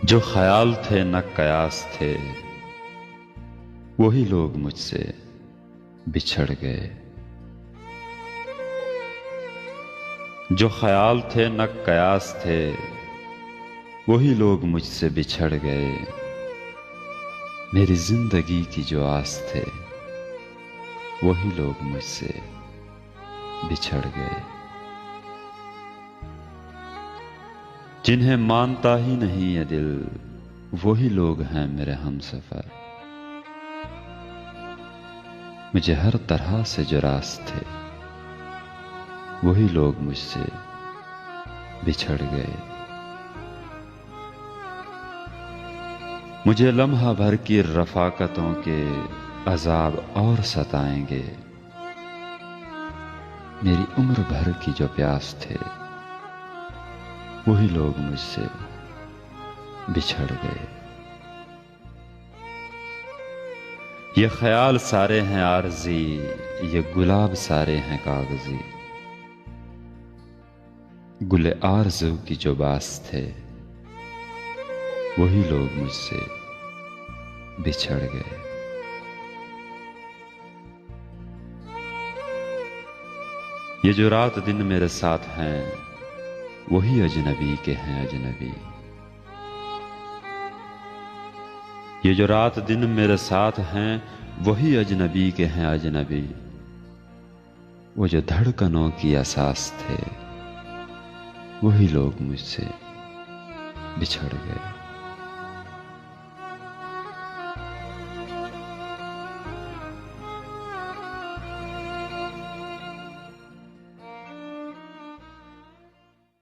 जो ख्याल थे न कयास थे, वही लोग मुझसे बिछड़ गए। जो ख्याल थे न कयास थे, वही लोग मुझसे बिछड़ गए। मेरी जिंदगी की जो आस थे, वही लोग मुझसे बिछड़ गए। जिन्हें मानता ही नहीं ये दिल, वही लोग हैं मेरे हमसफर। मुझे हर तरह से जो रास थे, वही लोग मुझसे बिछड़ गए। मुझे लम्हा भर की रफाकतों के अजाब और सताएंगे। मेरी उम्र भर की जो प्यास थे, वही लोग मुझसे बिछड़ गए। ये ख्याल सारे हैं आरज़ी, ये गुलाब सारे हैं कागज़ी। गुले आरज़ू की जो बास थे, वही लोग मुझसे बिछड़ गए। ये जो रात दिन मेरे साथ हैं, वही अजनबी के हैं अजनबी। ये जो रात दिन मेरे साथ हैं, वही अजनबी के हैं अजनबी। वो जो धड़कनों की एहसास थे, वही लोग मुझसे बिछड़ गए।